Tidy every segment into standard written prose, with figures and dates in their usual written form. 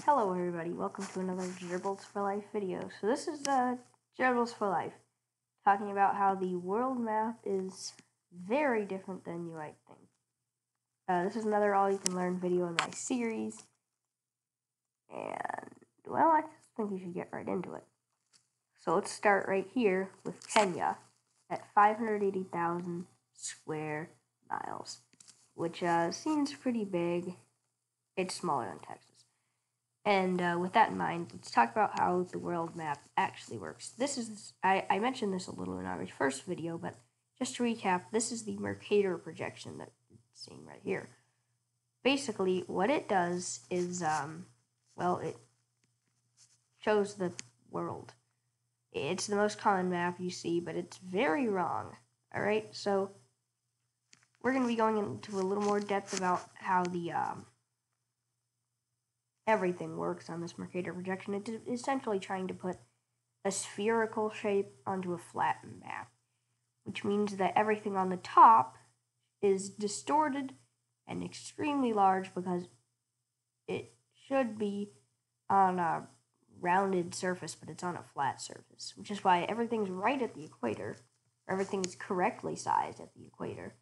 Hello everybody, welcome to another Gerbils for Life video. So this is Gerbils for Life, talking about how the world map is very different than you might think. This is another all-you-can-learn video in my series, and, well, I just think you should get right into it. So let's start right here with Kenya at 580,000 square miles, which seems pretty big. It's smaller than Texas. And with that in mind, let's talk about how the world map actually works. I mentioned this a little in our first video, but just to recap, this is the Mercator Projection that you're seeing right here. Basically, what it does is, it shows the world. It's the most common map you see, but it's very wrong. Alright, so we're going to be going into a little more depth about how the everything works on this Mercator projection. It's essentially trying to put a spherical shape onto a flat map, which means that everything on the top is distorted and extremely large because it should be on a rounded surface, but it's on a flat surface, which is why everything's right at the equator. Everything is correctly sized at the equator.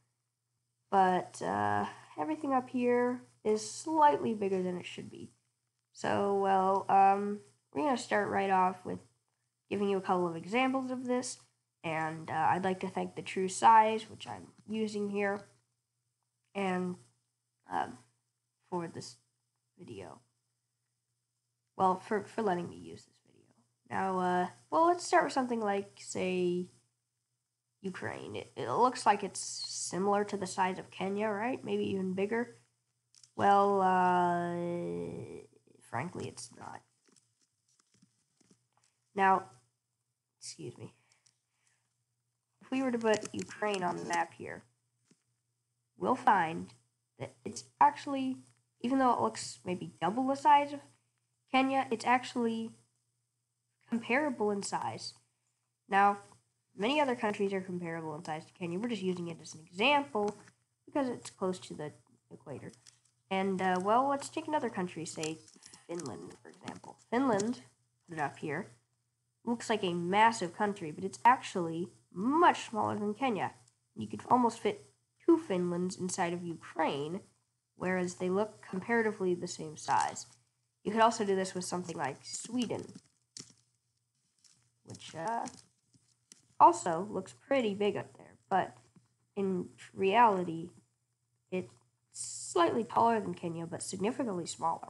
But everything up here is slightly bigger than it should be. So, we're going to start right off with giving you a couple of examples of this, and I'd like to thank the True Size, which I'm using here, and for this video. Well, for letting me use this video. Now, let's start with something like, say, Ukraine. It looks like it's similar to the size of Kenya, right? Maybe even bigger. Well, frankly, it's not. Now, excuse me. If we were to put Ukraine on the map here, we'll find that it's actually, even though it looks maybe double the size of Kenya, it's actually comparable in size. Now, many other countries are comparable in size to Kenya. We're just using it as an example because it's close to the equator. And, let's take another country, say Finland, for example. Finland, put it up here, looks like a massive country, but it's actually much smaller than Kenya. You could almost fit two Finlands inside of Ukraine, whereas they look comparatively the same size. You could also do this with something like Sweden, which also looks pretty big up there, but in reality, it's slightly taller than Kenya, but significantly smaller.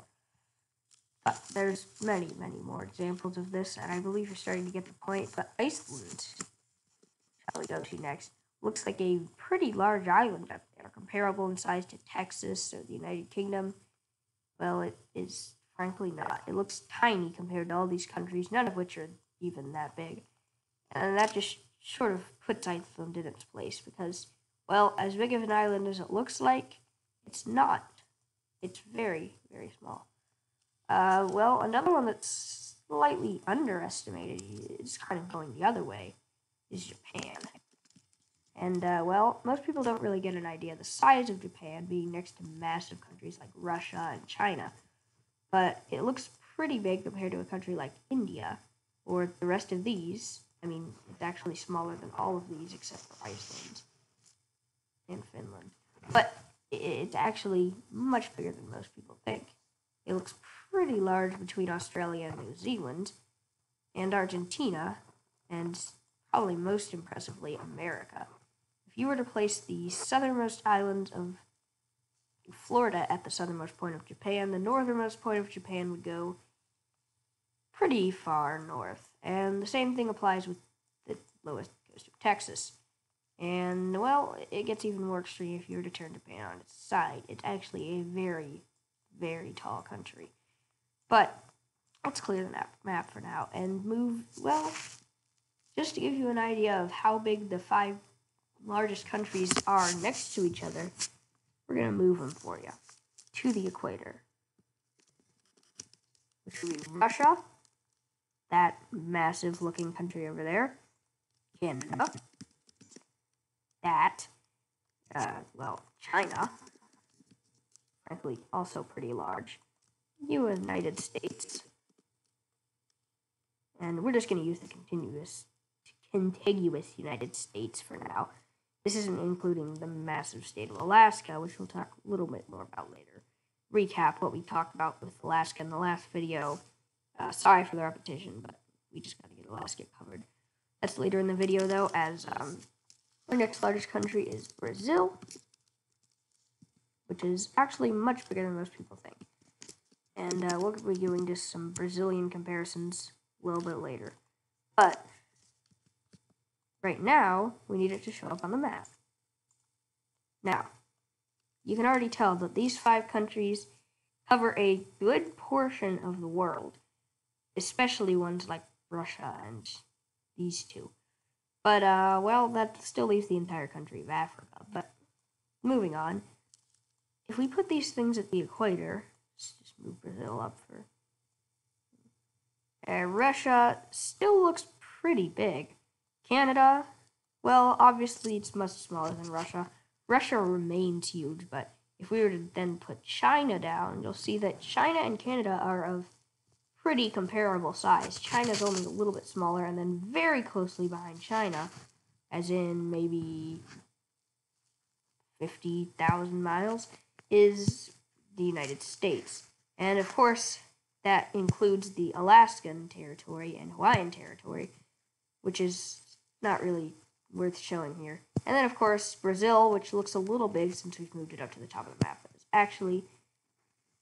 But there's many, many more examples of this, and I believe you're starting to get the point. But Iceland, shall we go to next, looks like a pretty large island up there, comparable in size to Texas or the United Kingdom. Well, it is frankly not. It looks tiny compared to all these countries, none of which are even that big. And that just sort of puts Iceland in its place because, well, as big of an island as it looks like, it's not. It's very, very small. Another one that's slightly underestimated, is kind of going the other way, is Japan. And, most people don't really get an idea of the size of Japan being next to massive countries like Russia and China. But it looks pretty big compared to a country like India, or the rest of these. I mean, it's actually smaller than all of these except for Iceland and Finland. But it's actually much bigger than most people think. It looks pretty large between Australia and New Zealand, and Argentina, and probably most impressively, America. If you were to place the southernmost island of Florida at the southernmost point of Japan, the northernmost point of Japan would go pretty far north. And the same thing applies with the lowest coast of Texas. And, it gets even more extreme if you were to turn Japan on its side. It's actually a very, very tall country. But let's clear the map for now and move, just to give you an idea of how big the 5 largest countries are next to each other, we're going to move them for you to the equator, which would be Russia, that massive looking country over there, Canada, that, China, frankly, also pretty large, United States. And we're just going to use the contiguous United States for now. This isn't including the massive state of Alaska, which we'll talk a little bit more about later. Recap what we talked about with Alaska in the last video. Sorry for the repetition, but we just got to get Alaska covered. That's later in the video, though, as our next largest country is Brazil, which is actually much bigger than most people think. And we'll be doing just some Brazilian comparisons a little bit later. But right now, we need it to show up on the map. Now, you can already tell that these 5 countries cover a good portion of the world, especially ones like Russia and these 2. But, well, that still leaves the entire country of Africa. But, moving on, if we put these things at the equator, let's just move Brazil up for... Russia still looks pretty big. Canada, well, obviously it's much smaller than Russia. Russia remains huge, but if we were to then put China down, you'll see that China and Canada are of pretty comparable size. China's only a little bit smaller, and then very closely behind China, as in maybe 50,000 miles, is the United States. And of course, that includes the Alaskan territory and Hawaiian territory, which is not really worth showing here. And then, of course, Brazil, which looks a little big since we've moved it up to the top of the map, but is actually,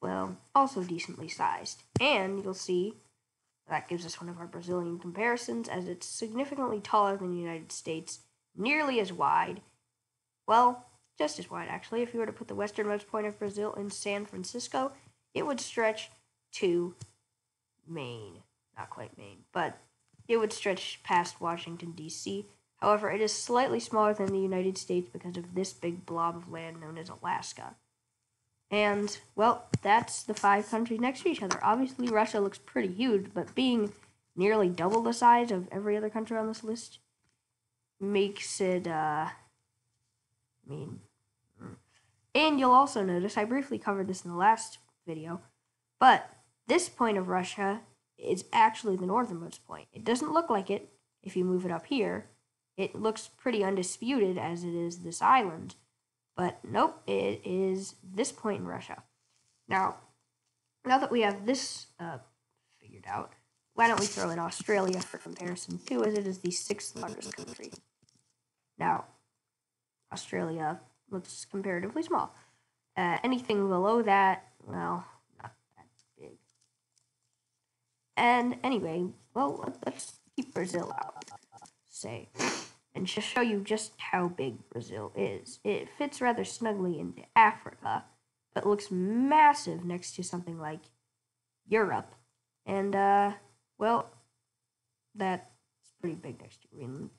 well, also decently sized. And you'll see that gives us one of our Brazilian comparisons, as it's significantly taller than the United States, nearly as wide, well, just as wide, actually. If you were to put the westernmost point of Brazil in San Francisco, it would stretch to Maine. Not quite Maine, but it would stretch past Washington, D.C. However, it is slightly smaller than the United States because of this big blob of land known as Alaska. And, well, that's the 5 countries next to each other. Obviously, Russia looks pretty huge, but being nearly double the size of every other country on this list makes it, And you'll also notice, I briefly covered this in the last video, but this point of Russia is actually the northernmost point. It doesn't look like it if you move it up here. It looks pretty undisputed as it is this island. But nope, it is this point in Russia. Now that we have this figured out, why don't we throw in Australia for comparison too, as it is the 6th largest country. Now, Australia looks comparatively small. Anything below that, well, not that big. And anyway, well, let's keep Brazil out, say, and just show you just how big Brazil is. It fits rather snugly into Africa, but looks massive next to something like Europe. And, well, that's pretty big next to Greenland.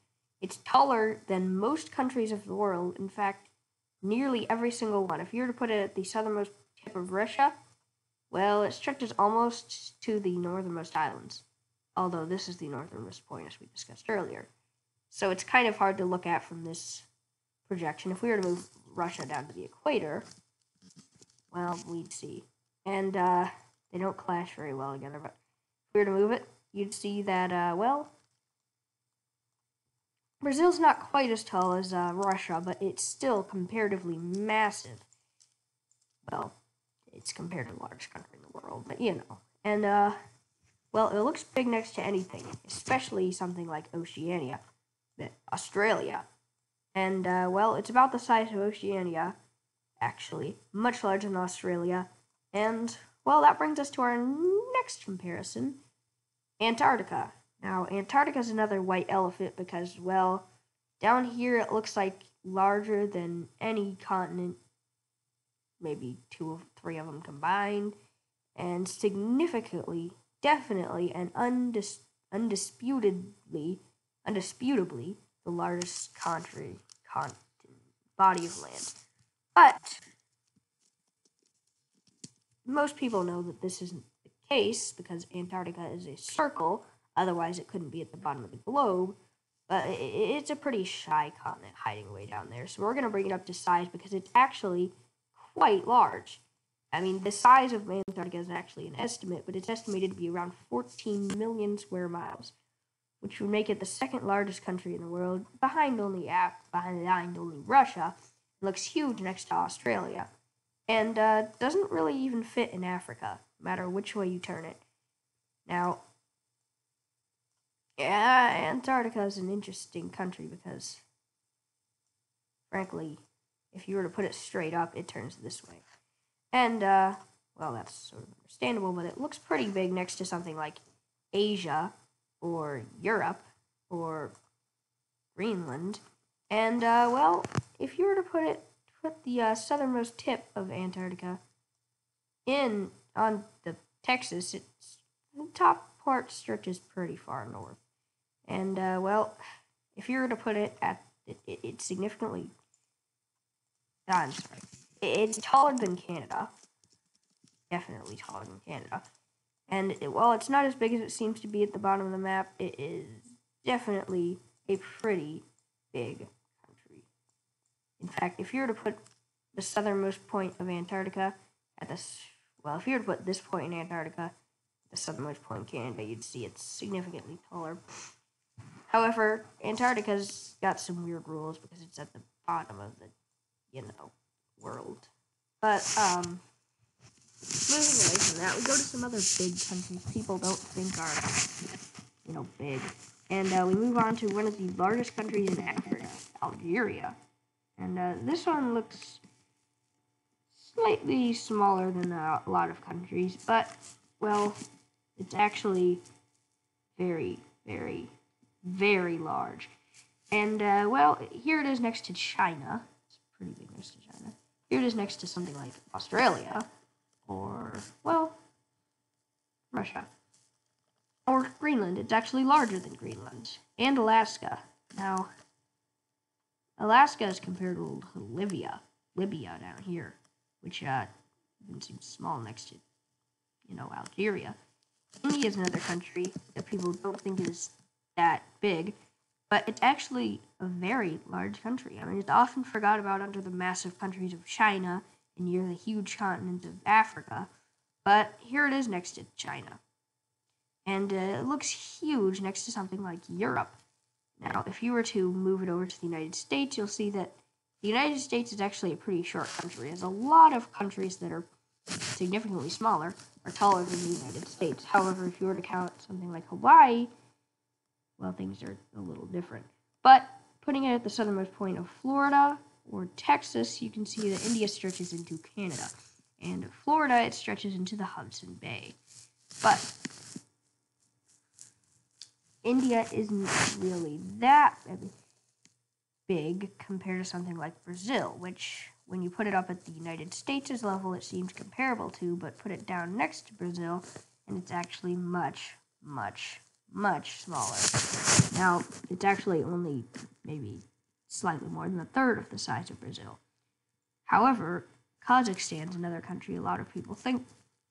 It's taller than most countries of the world. In fact, nearly every single one. If you were to put it at the southernmost tip of Russia, well, it stretches almost to the northernmost islands. Although this is the northernmost point, as we discussed earlier. So it's kind of hard to look at from this projection. If we were to move Russia down to the equator, well, we'd see. And they don't clash very well together, but if we were to move it, you'd see that, well, Brazil's not quite as tall as Russia, but it's still comparatively massive. Well, it's compared to the largest country in the world, but you know. And, well, it looks big next to anything, especially something like Oceania, Australia. And, well, it's about the size of Oceania, actually, much larger than Australia. And, well, that brings us to our next comparison, Antarctica. Now, Antarctica is another white elephant because, well, down here it looks like larger than any continent, maybe 2 or 3 of them combined, and significantly, definitely, and undisputably the largest continent, body of land. But most people know that this isn't the case because Antarctica is a circle. Otherwise, it couldn't be at the bottom of the globe. But it's a pretty shy continent hiding way down there. So we're going to bring it up to size because it's actually quite large. I mean, the size of Antarctica is actually an estimate, but it's estimated to be around 14 million square miles, which would make it the second largest country in the world, behind only Russia. It looks huge next to Australia, and doesn't really even fit in Africa, no matter which way you turn it. Now, yeah, Antarctica is an interesting country because, frankly, if you were to put it straight up, it turns this way. And, well, that's sort of understandable, but it looks pretty big next to something like Asia, or Europe, or Greenland. And, well, if you were to put the southernmost tip of Antarctica on the Texas, the top part stretches pretty far north. And, well, if you were to put it at, it's significantly, I'm sorry, it's taller than Canada, definitely taller than Canada. And while it's not as big as it seems to be at the bottom of the map, it is definitely a pretty big country. In fact, if you were to put the southernmost point of Antarctica at this, well, if you were to put this point in Antarctica, the southernmost point in Canada, you'd see it's significantly taller. However, Antarctica's got some weird rules because it's at the bottom of the, world. But, moving away from that, we go to some other big countries people don't think are, big. And we move on to one of the largest countries in Africa, Algeria. And this one looks slightly smaller than a lot of countries, but, well, it's actually very, very, very large. And, well, here it is next to China. It's pretty big next to China. Here it is next to something like Australia. Or, well, Russia. Or Greenland. It's actually larger than Greenland. And Alaska. Now, Alaska is compared to Libya down here, which even seems small next to, Algeria. India is another country that people don't think is that big, but it's actually a very large country. I mean, it's often forgot about under the massive countries of China and near the huge continent of Africa, but here it is next to China. And it looks huge next to something like Europe. Now, if you were to move it over to the United States, you'll see that the United States is actually a pretty short country, as a lot of countries that are significantly smaller are taller than the United States. However, if you were to count something like Hawaii, well, things are a little different. But putting it at the southernmost point of Florida or Texas, you can see that India stretches into Canada. And Florida, it stretches into the Hudson Bay. But India isn't really that big compared to something like Brazil, which, when you put it up at the United States' level, it seems comparable to, but put it down next to Brazil, and it's actually much, much, much smaller. Now, it's actually only maybe slightly more than a third of the size of Brazil. However, Kazakhstan is another country a lot of people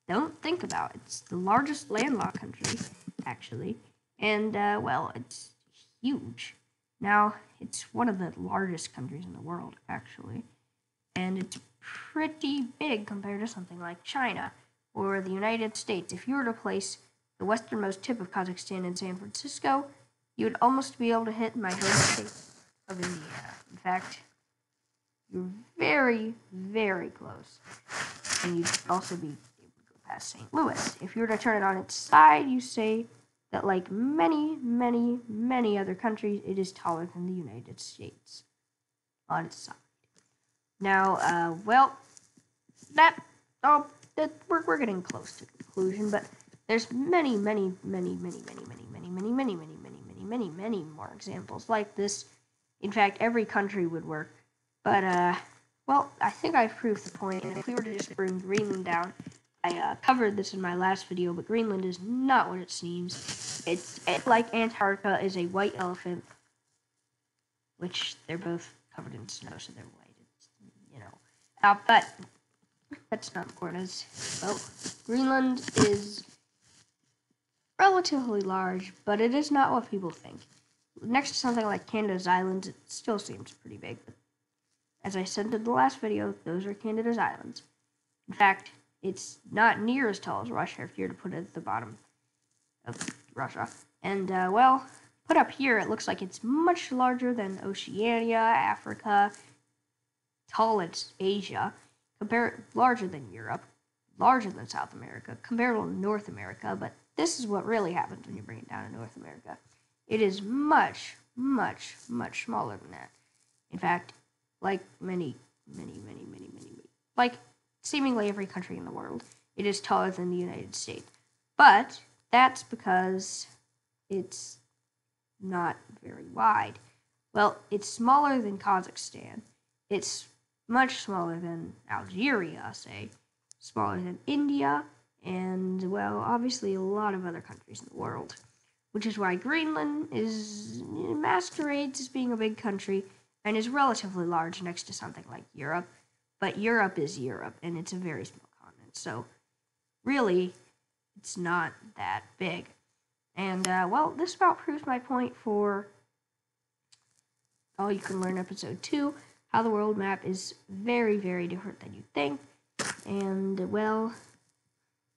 don't think about. It's the largest landlocked country, actually, and, well, it's huge. Now, it's one of the largest countries in the world, actually, and it's pretty big compared to something like China or the United States. If you were to place the westernmost tip of Kazakhstan in San Francisco, you would almost be able to hit my home state of Indiana. In fact, you're very, very close. And you'd also be able to go past St. Louis. If you were to turn it on its side, you say that, like many, many, many other countries, it is taller than the United States on its side. Now, well, we're getting close to conclusion, but there's many, many, many, many, many, many, many, many, many, many, many, many, many, many more examples like this. In fact, every country would work. But, well, I think I've proved the point, and if we were to just bring Greenland down, I covered this in my last video, but Greenland is not what it seems. It's like Antarctica is a white elephant, which they're both covered in snow, so they're white. It's, but that's not important. Well, Greenland is relatively large, but it is not what people think. Next to something like Canada's islands, it still seems pretty big, but as I said in the last video, those are Canada's islands. In fact, it's not near as tall as Russia if you're to put it at the bottom of Russia. And, well, put up here, it looks like it's much larger than Oceania, Africa, tall as Asia, larger than Europe, larger than South America, comparable to North America, but this is what really happens when you bring it down to North America. It is much, much, much smaller than that. In fact, like many, like seemingly every country in the world, it is taller than the United States. But that's because it's not very wide. Well, it's smaller than Kazakhstan. It's much smaller than Algeria, say, smaller than India, and, well, obviously a lot of other countries in the world. Which is why Greenland masquerades as being a big country and is relatively large next to something like Europe. But Europe is Europe, and it's a very small continent, so really, it's not that big. And, well, this about proves my point for All You Can Learn Episode 2, how the world map is very, very different than you think. And, well,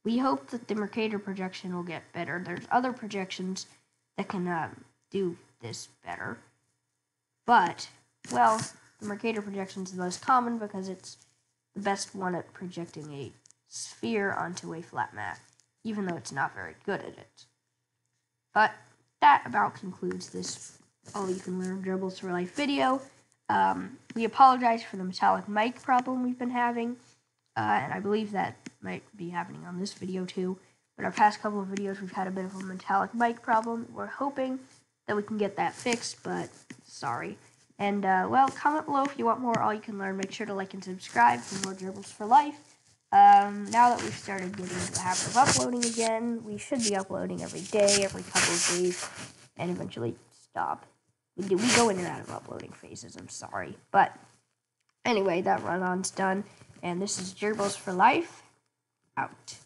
we hope that the Mercator projection will get better. There's other projections that can do this better. But, well, the Mercator projection is the most common because it's the best one at projecting a sphere onto a flat map, even though it's not very good at it. But that about concludes this All You Can Learn Dribbles for Life video. We apologize for the metallic mic problem we've been having, and I believe that might be happening on this video too. But our past couple of videos, we've had a bit of a metallic mic problem. We're hoping that we can get that fixed, but sorry. And, well, comment below if you want more All You Can Learn. Make sure to like and subscribe for more Dribbles for Life. Now that we've started getting into the habit of uploading again, we should be uploading every day, every couple of days, and eventually stop. We go in and out of uploading phases, I'm sorry. But, anyway, that run-on's done, and this is Dribbles for Life, out.